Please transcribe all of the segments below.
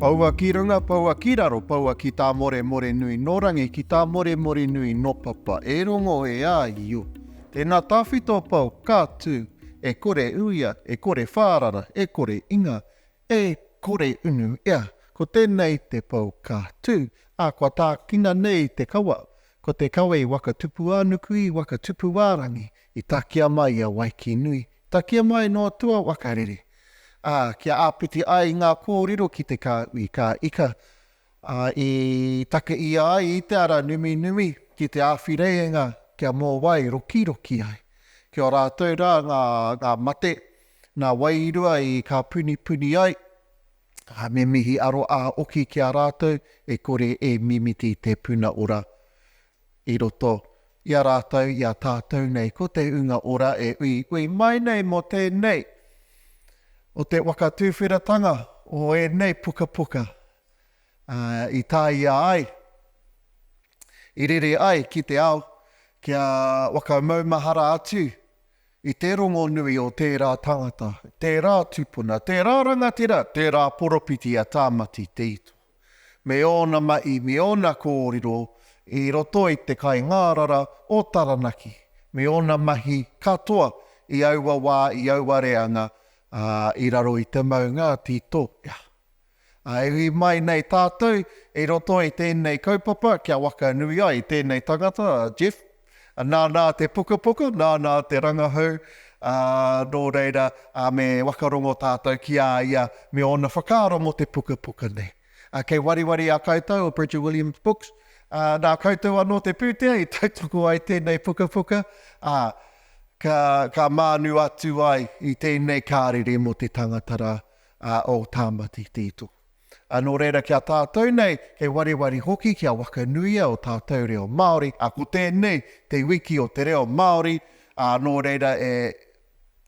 Paua ki runga, paua ki raro, paua ki tā more more nui no rangi, ki tā more more nui no papa. E rongo e a iu. Tēnā tāwhito pau, kā tū, e kore uia, e kore whārara, e kore inga, e kore unu ea. Ko tēnei te pau kā tū, a kua tā kina nei te kawa, ko te kawe i waka tupu ānuku i waka tupu ārangi, i takia mai a waiki nui, takia mai no tua wakarere. Kia āpiti ai ngā kōrero ki te kāui ka ika. I taka i ai i te ara numi numi ki te āwhireinga kia mō wai roki roki ai. Kia rātou rā ngā mate, ngā wairua i ka puni puni ai. Me mihi aro a oki kia rātou e kore e mimiti te puna ora i roto. Ia rātou, ia tātou nei, ko te unga ora e ui mai nei mo tēnei. O te waka tūwhiratanga o e nei puka puka i tā ia ai. I rere ai ki te ao kia waka maumahara atu i te rongo nui o tērā tangata, tērā tupuna, tērā rangatira, tērā poropiti a Tāmati Te Ito. Me ona mai, me ona kōrero i roto i te Kaingārara o Taranaki. Me ona mahi katoa i aua wā, i aua reanga, i raro i te maunga tito. E mai nei tātou, e roto i tēnei kaupapa, kia waka nui ai, tēnei tangata, Jeff, nā te puka puka, nā te rangahau, nō reira, me wakarongo tātou ki a ia, me ona whakaaro mo te puka puka nei. Kei wariwari a koutou o Bridget Williams Books, nā koutou anō te pūtea, i tautoko ai tēnei puka puka, ka mānu atu ai i tēnei kārere mo te tangatara o Tāmati Te Ito. Nō reira kia tātou nei, kei wariwari hoki kia waka nuia o tātou reo Māori, ko tēnei te wiki o te reo Māori, nō reira e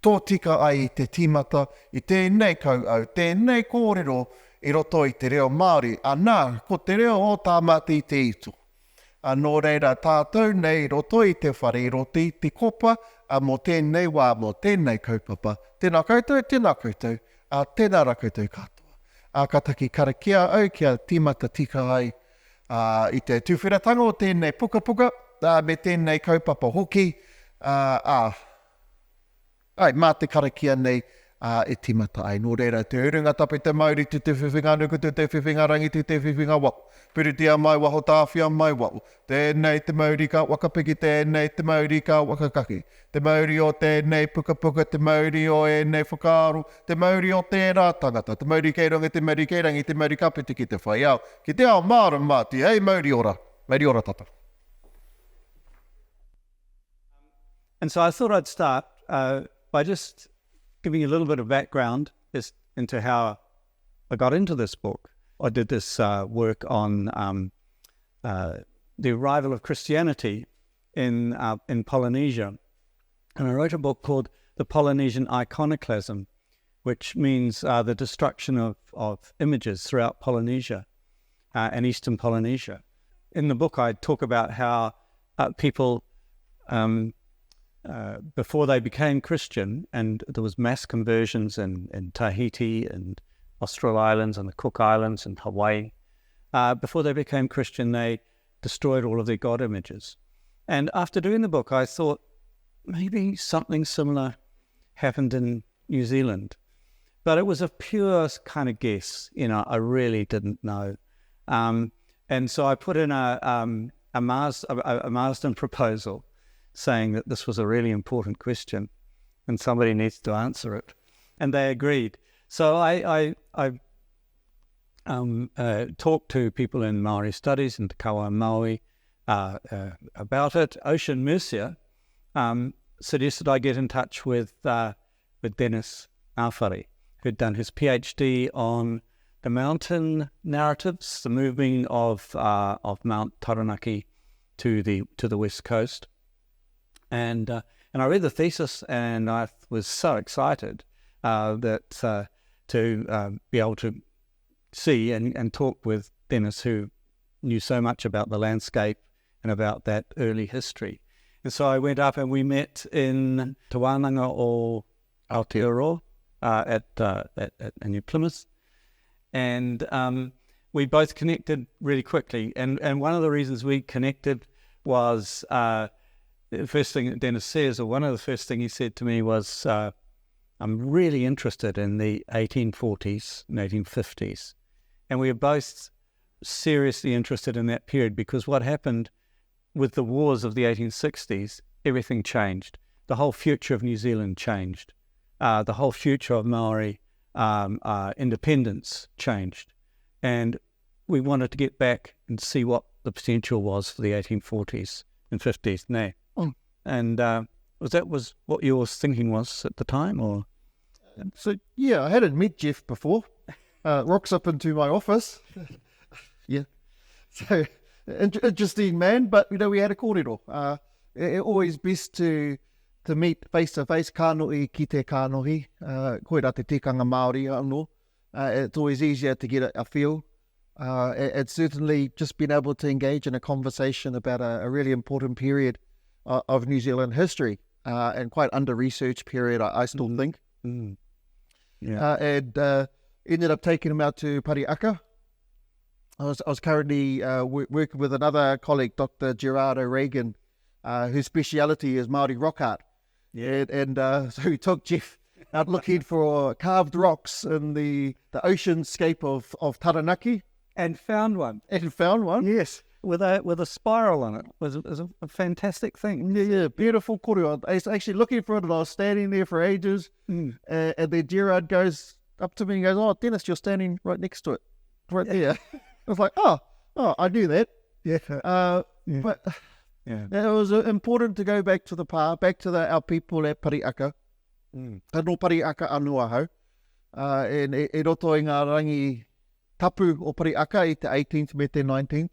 tōtika ai i te timata, i tēnei kauau, tēnei kōrero i roto i te reo Māori, nā, ko te reo o Tāmati Te Ito. Nō reira tātou nei, roto i te whare, roto i te kopa, mo tēnei wā, mo tēnei kaupapa. Tēnā koutou, tēnā ra koutou katoa. Ka taki karakia au kia timata tika ai i te tūwhiratanga o tēnei puka puka, me tēnei kaupapa hoki. Mā te karakia nei e timata ai. Nō reira, te urunga tape te Māori, tu te whiwhinga nuku, tu te whiwhinga rangi, tu te whiwhinga wau. Piritia mai waho, tāwhia mai wau. Tēnei te Māori ka wakapiki, tēnei te Māori ka wakakaki. Te Māori o tēnei puka puka, te Māori o ēnei whakaaro, te Māori o tērā tangata, te Māori kei rongi, te Māori kei rangi, te Māori kapiti ki te whai au. Ki te ao māra māti, hei Māori ora tata. And so I thought I'd start by just giving you a little bit of background into how I got into this book. I did this work on the arrival of Christianity in Polynesia. And I wrote a book called The Polynesian Iconoclasm, which means the destruction of images throughout Polynesia and Eastern Polynesia. In the book, I talk about how people, before they became Christian, and there was mass conversions in Tahiti and Austral Islands and the Cook Islands and Hawaii. Before they became Christian, they destroyed all of their God images. And after doing the book, I thought maybe something similar happened in New Zealand. But it was a pure kind of guess, I really didn't know. And so I put in a Marsden proposal saying that this was a really important question and somebody needs to answer it. And they agreed. So I talked to people in Maori studies and Te Kawa Maui about it. Ocean Mercia suggested I get in touch with Dennis Ngāwhare, who'd done his PhD on the mountain narratives, the moving of Mount Taranaki to the west coast. And I read the thesis and I was so excited that to be able to see and talk with Dennis, who knew so much about the landscape and about that early history. And so I went up and we met in Te Wānanga o Aotearoa at New Plymouth. And we both connected really quickly. And one of the reasons we connected was the first thing that Dennis says, or one of the first things he said to me was, I'm really interested in the 1840s and 1850s. And we were both seriously interested in that period, because what happened with the wars of the 1860s, everything changed. The whole future of New Zealand changed. The whole future of Maori independence changed. And we wanted to get back and see what the potential was for the 1840s and 50s. And was what your thinking was at the time, or? So, yeah, I hadn't met Jeff before. Rocks up into my office. Yeah. So, interesting man, but, we had a kōrero. Always best to meet face-to-face, kānohi ki te kānohi, koera te tikanga Māori anō. It's always easier to get a feel. It's certainly just been able to engage in a conversation about a really important period of New Zealand history, and quite under-researched period, I still think. Mm. Yeah. And ended up taking him out to Pariaka. I was currently working with another colleague, Dr. Gerardo Reagan, whose speciality is Māori rock art. Yeah. And so we took Jeff out looking for carved rocks in the oceanscape of Taranaki. And found one. Yes. With a spiral on it. It was a fantastic thing. Yeah, beautiful kōrero. I was actually looking for it, and I was standing there for ages. And then Gerard goes up to me and goes, "Oh, Dennis, you're standing right next to it. Right there." I was like, oh, I knew that. Yeah. But it was important to go back to the pā, back to our people at Pariaka. Anō Pariaka anua hau. And e roto i ngā rangi tapu o Pariaka i te 18th me te 19th.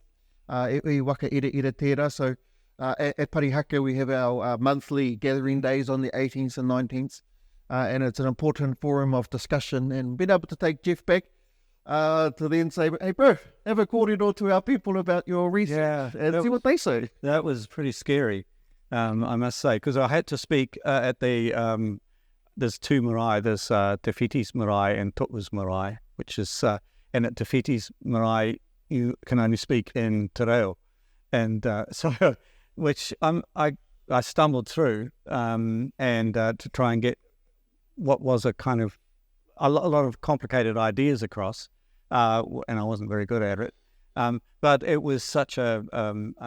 E waka ira tērā. So at Pariaka we have our monthly gathering days on the 18th and 19th. And it's an important forum of discussion, and being able to take Jeff back to then say, "Hey bro, have a kōrero to our people about your research and see what they say." That was pretty scary, I must say, because I had to speak at the, there's two marae, there's Te Whiti's marae and Tohunga's marae, which is, and at Te Whiti's marae you can only speak in te reo. And so, which I stumbled through and to try and get what was a kind of a lot of complicated ideas across, and I wasn't very good at it. But it was such a,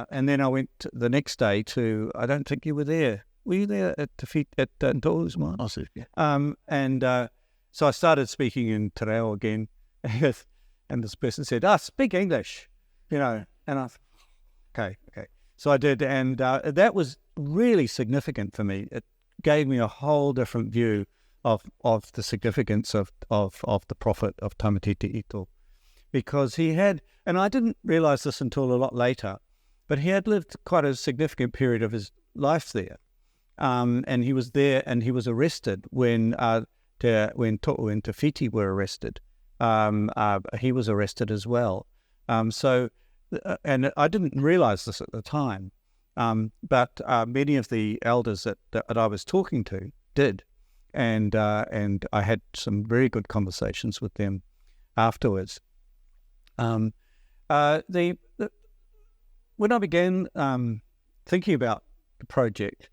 and then I went the next day to, I don't think you were there. Were you there at Tohunga's marae? I see, yeah. And so I started speaking in te reo again, and this person said, speak English, and I thought, okay. So I did, and that was really significant for me. It gave me a whole different view of the significance of the prophet of Tāmati Te Ito, because he had, and I didn't realise this until a lot later, but he had lived quite a significant period of his life there, and he was there, and he was arrested when Tohu and Te Whiti were arrested. He was arrested as well. So, and I didn't realise this at the time, but many of the elders that I was talking to did. And I had some very good conversations with them afterwards. When I began thinking about the project,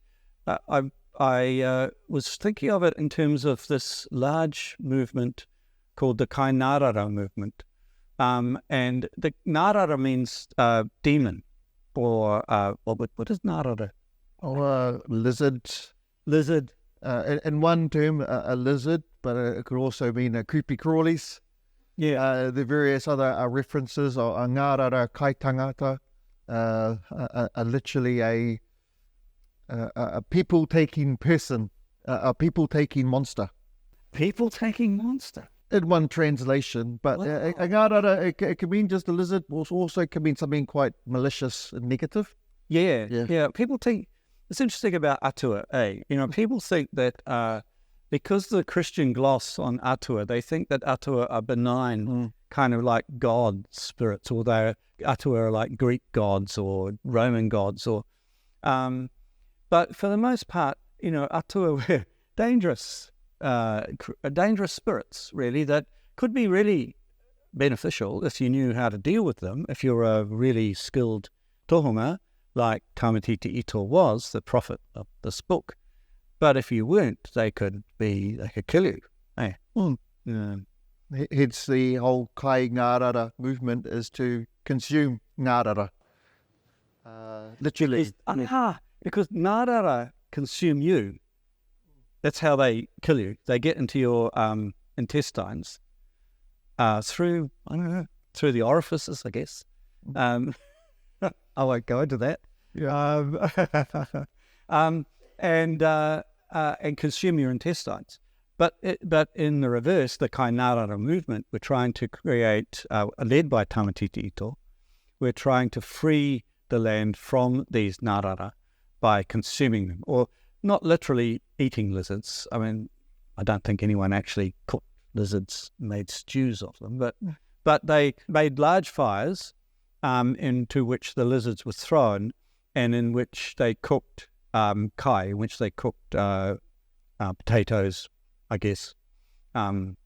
I was thinking of it in terms of this large movement called the Kaingārara movement. And the Ngārara means demon, or what is Ngārara? Lizard. In one term, a lizard, but it could also mean creepy crawlies. Yeah. The various other references are ngārara kaitangata, literally a people-taking person, a people-taking monster. People-taking monster? In one translation, but a ngārara, it can mean just a lizard, also can mean something quite malicious and negative. Yeah. People think, it's interesting about atua, people think that because the Christian gloss on atua, they think that atua are benign, kind of like god spirits, or atua are like Greek gods or Roman gods, or but for the most part, atua were dangerous spirits, really, that could be really beneficial if you knew how to deal with them, if you're a really skilled tohunga, like Tāmati Te Ito was, the prophet of this book. But if you weren't, they could kill you. Eh? Hence the whole Kaingārara movement is to consume ngārara. Literally. Because ngārara consume you. That's how they kill you. They get into your intestines through, I don't know, through the orifices, I guess. I won't go into that. Yeah. And consume your intestines. But in the reverse, the Kaingārara movement, we're trying to create, led by Tāmati Te Ito, we're trying to free the land from these ngārara by consuming them, or not literally eating lizards. I mean, I don't think anyone actually cooked lizards, made stews of them, but they made large fires into which the lizards were thrown, and in which they cooked kai, in which they cooked potatoes, I guess, and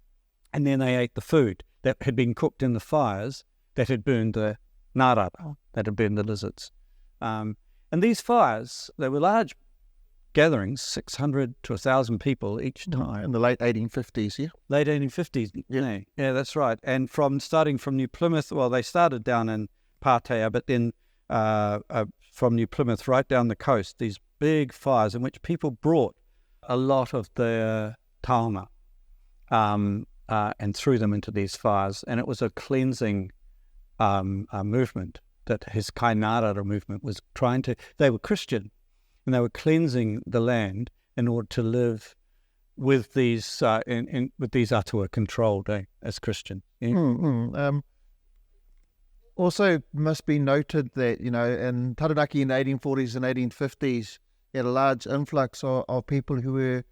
then they ate the food that had been cooked in the fires that had burned the ngārara, that had burned the lizards. And these fires, they were large gatherings, 600 to 1,000 people each time. In the late 1850s, yeah? Late 1850s, yeah, that's right. And starting from New Plymouth, well, they started down in Pātea, but then from New Plymouth right down the coast, these big fires in which people brought a lot of their taonga and threw them into these fires. And it was a cleansing movement that his Kaingārara movement was trying to. They were Christian, and they were cleansing the land in order to live with these with these atua controlled as Christian. Yeah? Also, must be noted that, you know, in Taranaki in the 1840s and 1850s, you had a large influx of people who were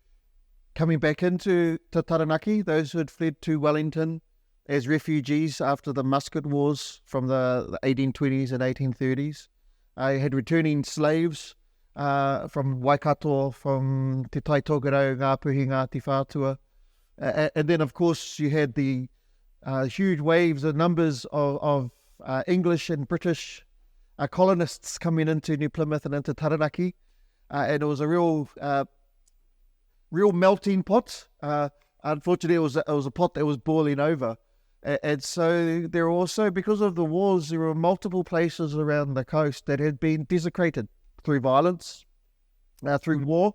coming back into Taranaki, those who had fled to Wellington as refugees after the musket wars from the 1820s and 1830s. You had returning slaves from Waikato, from Te Taitogaro, Ngāpuhi, Ngāti Whātua. And then, of course, you had the huge waves of numbers of English and British colonists coming into New Plymouth and into Taranaki. And it was a real melting pot. Unfortunately, it was a pot that was boiling over. And so there were also, because of the wars, there were multiple places around the coast that had been desecrated through violence, through war,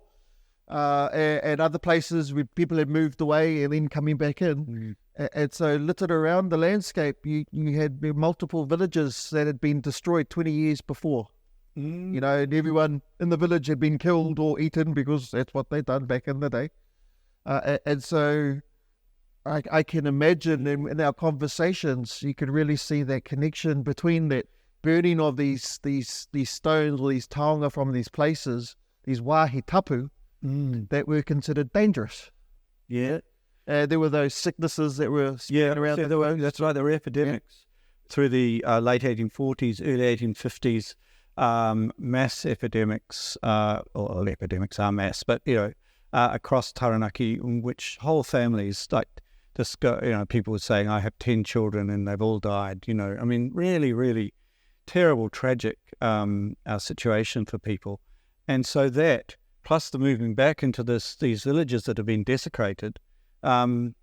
and other places where people had moved away and then coming back in. And so littered around the landscape, you had multiple villages that had been destroyed 20 years before. You know, and everyone in the village had been killed or eaten because that's what they'd done back in the day. And so I can imagine in our conversations, you could really see that connection between that burning of these stones or these taonga from these places, these wāhi tapu, that were considered dangerous. Yeah. There were those sicknesses that were around. That's right, there were epidemics through the late 1840s, early 1850s. Mass epidemics, or epidemics are mass, but, you know, across Taranaki, in which whole families, like, just go, you know, people were saying, I have 10 children and they've all died, you know. I mean, really, really terrible, tragic situation for people. And so that, plus the moving back into these villages that have been desecrated, it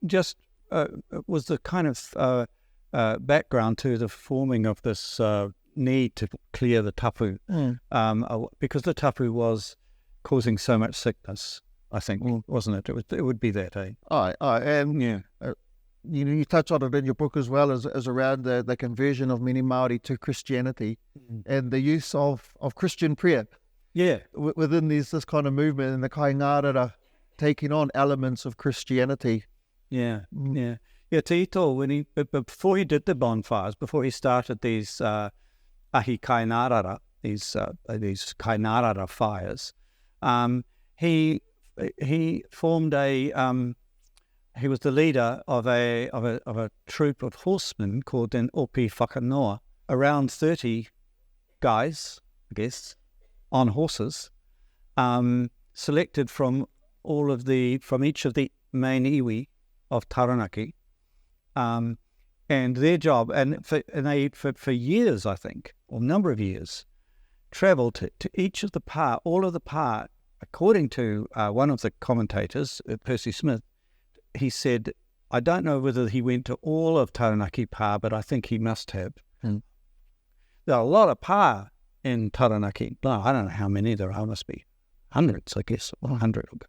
just was the kind of background to the forming of this need to clear the tapu, because the tapu was causing so much sickness, I think, wasn't it? It would be that, eh? And yeah, you touch on it in your book as well, as around the conversion of many Māori to Christianity and the use of Christian prayer. Yeah, within this kind of movement, and the Kaingārara taking on elements of Christianity. Yeah. Te Ito, before he did the bonfires, before he started these ahi Kaingārara, these Kaingārara fires, he formed he was the leader of a troop of horsemen called an Opi Whakanoa, around 30 guys, I guess, on horses, selected from each of the main iwi of Taranaki, And their job, they for years, I think, or a number of years, travelled to each of the pa, all of the pa. According to one of the commentators, Percy Smith, he said, I don't know whether he went to all of Taranaki pa, but I think he must have. There are a lot of pa in Taranaki. No, I don't know how many there are. Must be hundreds, I guess, 100.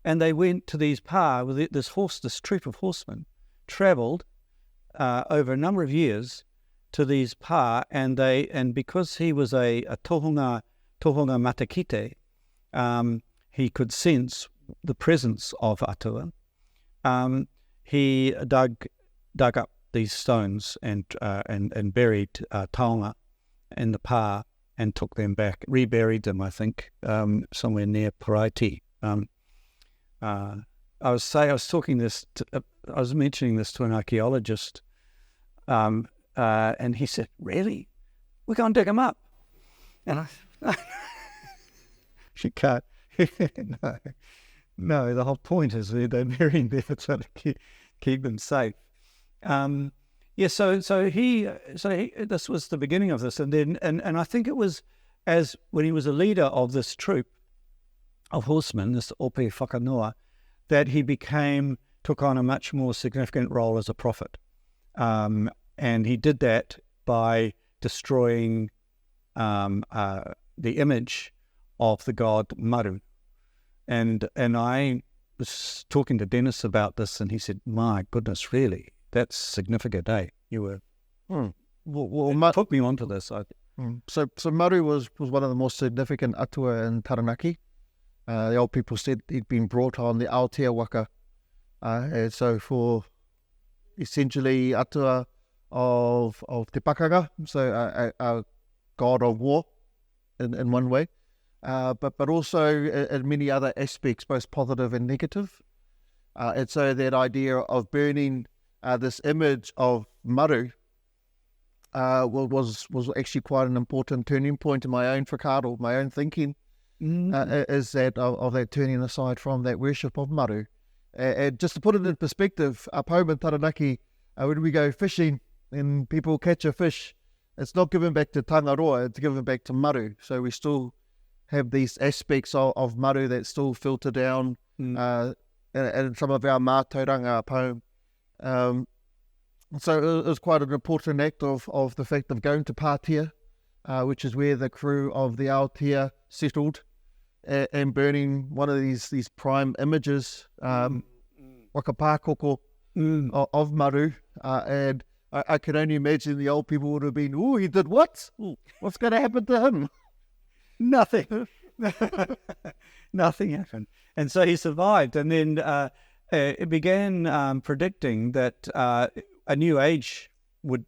And they went to these pa with this troop of horsemen, travelled over a number of years to these pa, and because he was a tohunga matakite, he could sense the presence of atua. He dug up these stones and buried taonga in the pa and took them back, reburied them, I think, somewhere near Paraiti. I was mentioning this to an archaeologist, and he said, "Really? We're going to dig them up?" And I, you can't. No. The whole point is they're burying them so to keep them safe. So this was the beginning of this, and then and I think it was when he was a leader of this troop of horsemen, this Ope Whakanoa, that he took on a much more significant role as a prophet, and he did that by destroying the image of the god Maru, and I was talking to Dennis about this, and he said, "My goodness, really? That's significant, eh? You were put me onto this." So Maru was one of the most significant atua in Taranaki. The old people said he'd been brought on the Aotearoa, and so for essentially atua of Te Pakanga, so a god of war in one way, but also in many other aspects, both positive and negative. And so that idea of burning this image of Maru was actually quite an important turning point in my own whakaaro, my own thinking, is that of that turning aside from that worship of Maru. And just to put it in perspective, up home in Taranaki, when we go fishing and people catch a fish, it's not given back to Tangaroa, it's given back to Maru. So we still have these aspects of Maru that still filter down in some of our mātauranga up home. So it was quite an important act of the fact of going to Pātea, which is where the crew of the Aotea settled, and burning one of these prime images, wakapākoko of Maru, and I can only imagine the old people would have been, "Oh, he did what? Ooh, what's going to happen to him?" Nothing. Nothing happened. And so he survived, and then it began predicting that a new age would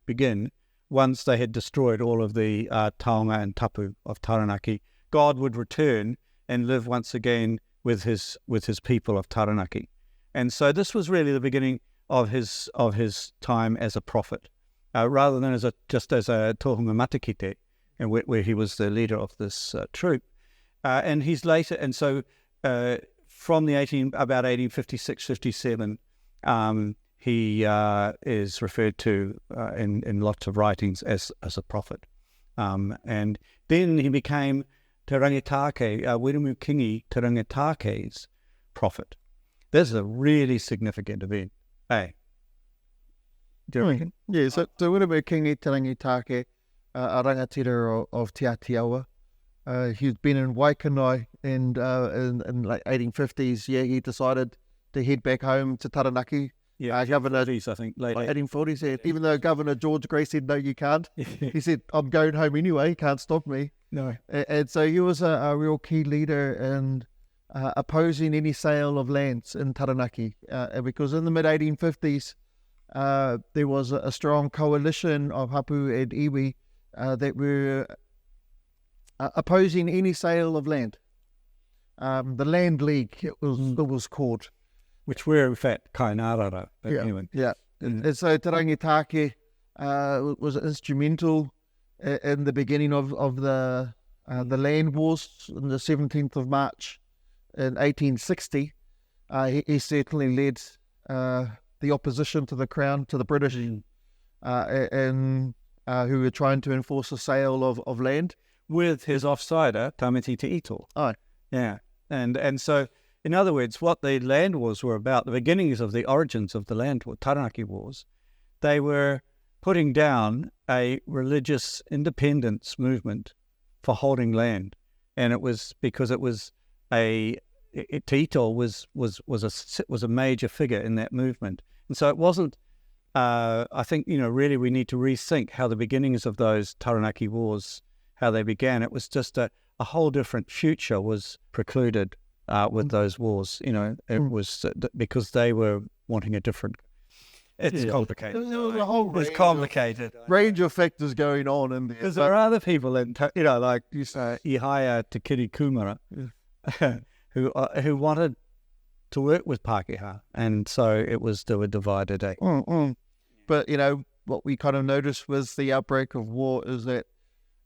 begin once they had destroyed all of the taonga and tapu of Taranaki. God would return and live once again with his people of Taranaki. And so this was really the beginning of his time as a prophet, rather than just as a tohunga matakite, and where he was the leader of this troop. And he's later, and so from about 1856-57, he is referred to in lots of writings as a prophet. And then he became Te Rangitake, Wiremu Kingi Te Rangitake's prophet. This is a really significant event. Hey, do you reckon? Yeah, so Wiremu Kingi Te Rangitake, a rangatira of Te Aotearoa. He'd been in Waikanai, and in like 1850s, he decided to head back home to Taranaki. Yeah, Governor, 40s, I think, late 1840s. Yeah. Even though Governor George Grey said, "No, you can't." He said, "I'm going home anyway. You can't stop me." No. And so he was a real key leader in opposing any sale of lands in Taranaki, because in the mid-1850s, there was a strong coalition of hapu and iwi that were opposing any sale of land. The Land League, it was called. Which were, in fact, Kaingārara. Anyway. Yeah. And so Te Rangitake was instrumental in the beginning of the land wars on the 17th of March in 1860. He certainly led the opposition to the crown, to the British, and who were trying to enforce a sale of land. With his offsider, Tāmati Te Ito. Oh. Yeah. And so, in other words, what the land wars were about, the beginnings of the origins of the land war, Taranaki wars, they were putting down a religious independence movement for holding land. And it was because it was Te Ito was a major figure in that movement. And so it wasn't, I think, really we need to rethink how the beginnings of those Taranaki wars, how they began. It was just a whole different future was precluded with those wars. It was because they were wanting a different. It's complicated. There's a whole it's complicated. Range of factors going on in there. Because there are other people in, like you say, Ihaya Te Kiri Kumara, who wanted to work with Pākehā, and so they were divided. But what we kind of noticed was the outbreak of war is that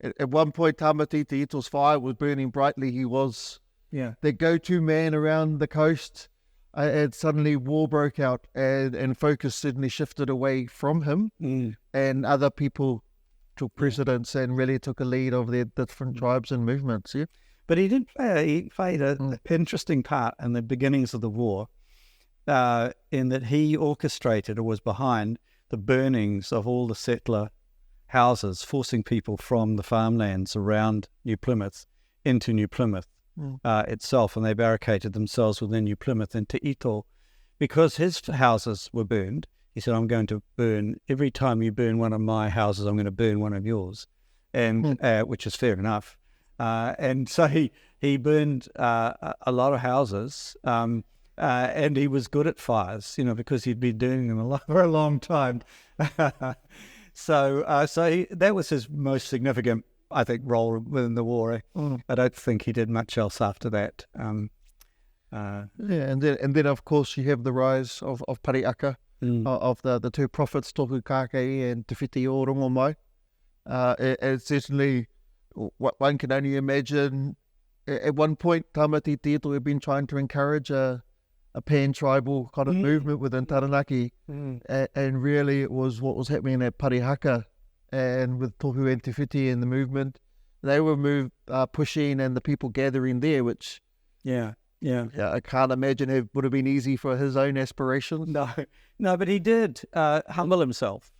at one point Tāmati Te Ito's fire was burning brightly. He was the go-to man around the coast. And suddenly war broke out, and focus suddenly shifted away from him, and other people took precedence and really took a lead over the different tribes and movements. Yeah, but he played an interesting part in the beginnings of the war, in that he orchestrated or was behind the burnings of all the settler houses, forcing people from the farmlands around New Plymouth into New Plymouth. Itself, and they barricaded themselves within New Plymouth. And Te Ito, because his houses were burned, he said, I'm going to burn, every time you burn one of my houses, I'm going to burn one of yours, and which is fair enough. And so he burned a lot of houses, and he was good at fires, because he'd been doing them for a long time. So that was his most significant, I think, role within the war. I don't think he did much else after that. And then of course you have the rise of Pariaka, of the two prophets, Tohu Kākei and Te Whiti o Rongomai. And certainly what one can only imagine, at one point Tāmati Te Ito had been trying to encourage a pan-tribal kind of movement within Taranaki, and really it was what was happening at Parihaka. And with Tohu and Te Whiti and the movement, they were pushing, and the people gathering there, which I can't imagine it would have been easy for his own aspirations. No, but he did humble himself.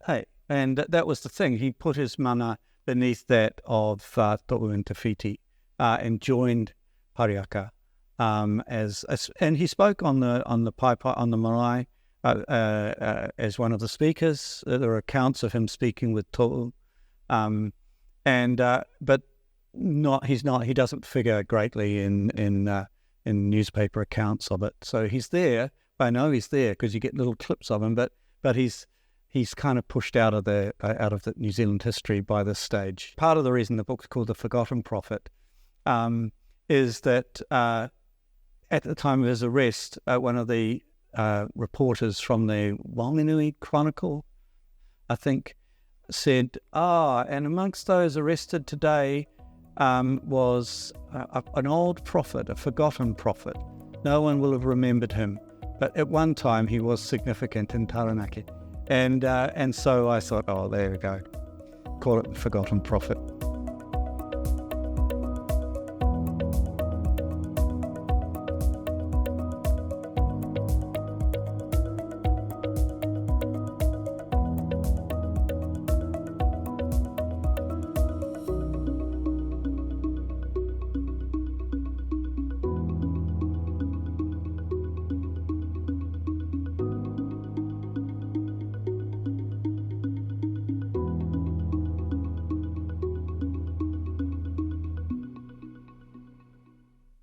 Hey, and that was the thing. He put his mana beneath that of Tohu and Te Whiti, and joined Pariaka, and he spoke on the marae. As one of the speakers, there are accounts of him speaking with Tohu, but he doesn't figure greatly in newspaper accounts of it. So he's there. I know he's there because you get little clips of him, but he's kind of pushed out of the New Zealand history by this stage. Part of the reason the book's called The Forgotten Prophet is that at the time of his arrest, one of the reporters from the Wanganui Chronicle, I think, said, and amongst those arrested today was an old prophet, a forgotten prophet. No one will have remembered him, but at one time he was significant in Taranaki. And so I thought, there we go, call it the Forgotten Prophet.